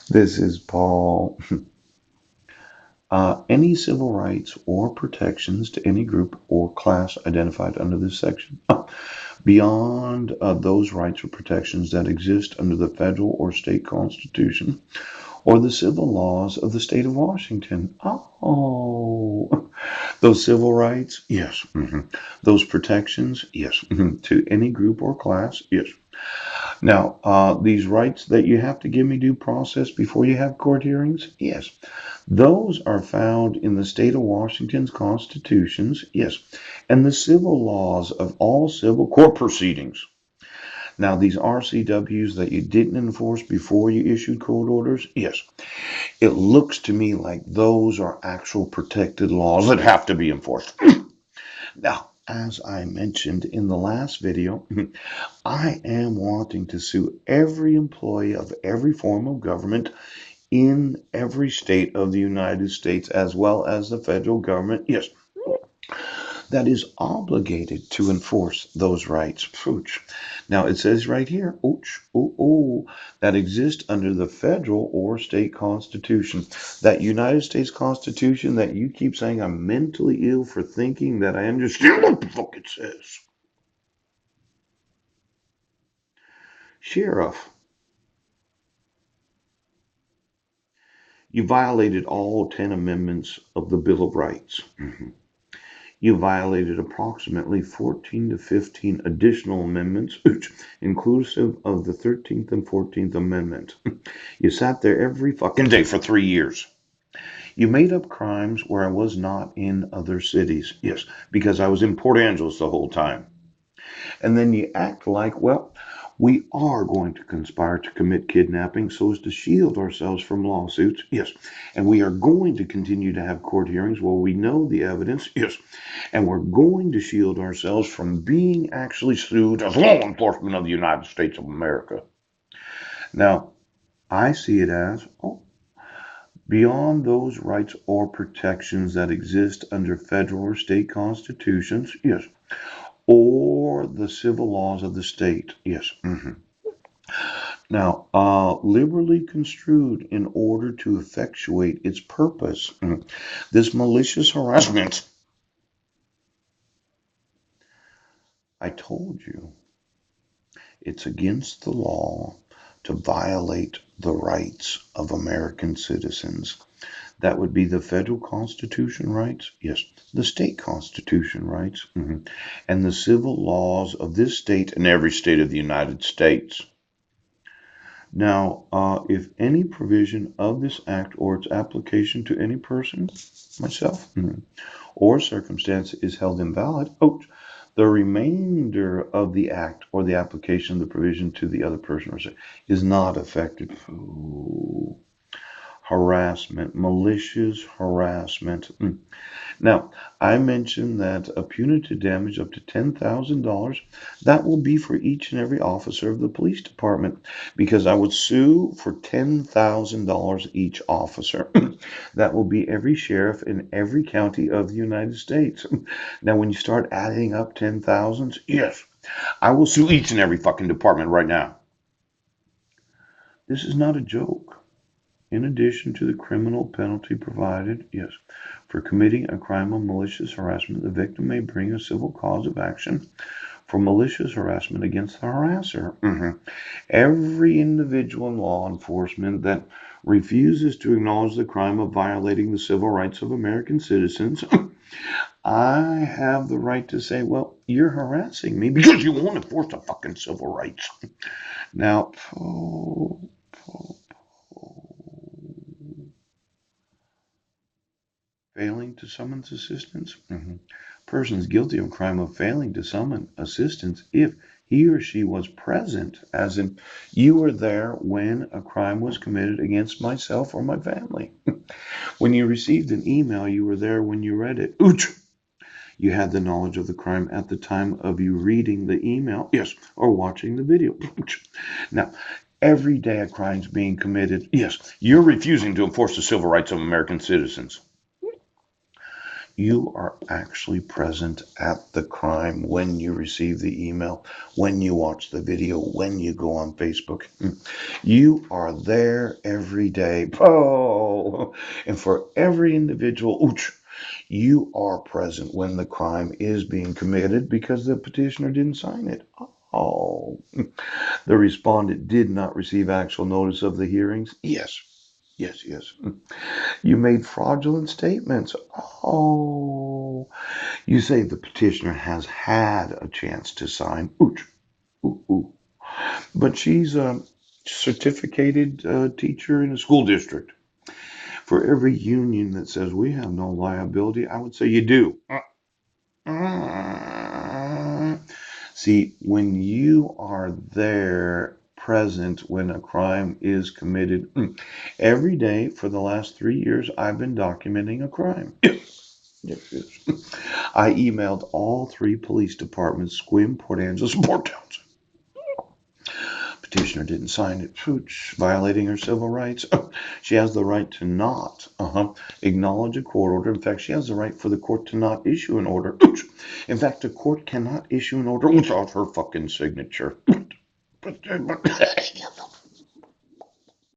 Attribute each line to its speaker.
Speaker 1: This is Paul. Any civil rights or protections to any group or class identified under this section, beyond those rights or protections that exist under the federal or state constitution or the civil laws of the state of Washington. Oh, those civil rights? Yes. Those protections? Yes. To any group or class? Yes. Now, these rights that you have to give me due process before you have court hearings? Yes. Those are found in the state of Washington's constitutions, yes, and the civil laws of all civil court proceedings. Now, these RCWs that you didn't enforce before you issued court orders, yes, it looks to me like those are actual protected laws that have to be enforced. Now, as I mentioned in the last video, I am wanting to sue every employee of every form of government in every state of the United States, as well as the federal government, yes, that is obligated to enforce those rights. Now, it says right here, that exist under the federal or state constitution. That United States Constitution that you keep saying I'm mentally ill for thinking that I understand what the fuck it says. Sheriff, you violated all 10 amendments of the Bill of Rights. You violated approximately 14 to 15 additional amendments, inclusive of the 13th and 14th Amendment. You sat there every fucking day for 3 years. You made up crimes where I was not in other cities. Yes, because I was in Port Angeles the whole time. And then you act like, well, we are going to conspire to commit kidnapping so as to shield ourselves from lawsuits. Yes. And we are going to continue to have court hearings where we know the evidence. Yes. And we're going to shield ourselves from being actually sued as law enforcement of the United States of America. Now, I see it as, beyond those rights or protections that exist under federal or state constitutions, yes, or the civil laws of the state, yes. Now, liberally construed in order to effectuate its purpose. This malicious harassment, I told you, it's against the law to violate the rights of American citizens. That would be the federal constitution rights, yes, the state constitution rights, and the civil laws of this state and every state of the United States. Now, if any provision of this act or its application to any person, myself, or circumstance is held invalid, the remainder of the act or the application of the provision to the other person or is not affected. Harassment, malicious harassment. Now, I mentioned that a punitive damage up to $10,000, that will be for each and every officer of the police department, because I would sue for $10,000 each officer. That will be every sheriff in every county of the United States. Now, when you start adding up 10,000s, yes, I will sue each and every fucking department right now. This is not a joke. In addition to the criminal penalty provided, yes, for committing a crime of malicious harassment, the victim may bring a civil cause of action for malicious harassment against the harasser. Every individual in law enforcement that refuses to acknowledge the crime of violating the civil rights of American citizens, I have the right to say, well, you're harassing me because you won't enforce the fucking civil rights. Now, failing to summons assistance. Person is guilty of crime of failing to summon assistance if he or she was present, as in you were there when a crime was committed against myself or my family. When you received an email, you were there when you read it. You had the knowledge of the crime at the time of you reading the email, yes, or watching the video. Now, every day a crime's being committed, yes, you're refusing to enforce the civil rights of American citizens. You are actually present at the crime when you receive the email, when you watch the video, when you go on Facebook. You are there every day. Oh, and for every individual, you are present when the crime is being committed because the petitioner didn't sign it. Oh, the respondent did not receive actual notice of the hearings. Yes, yes, yes. You made fraudulent statements. Oh, you say the petitioner has had a chance to sign. Ooch, ooh, ooh. But she's a certificated teacher in a school district. For every union that says we have no liability, I would say you do. See, when you are there present when a crime is committed, every day for the last 3 years, I've been documenting a crime. Yes, yes. I emailed all three police departments, Sequim, Port Angeles, and Port Townsend. Petitioner didn't sign it, violating her civil rights. She has the right to not acknowledge a court order. In fact, she has the right for the court to not issue an order. In fact, the court cannot issue an order without her fucking signature.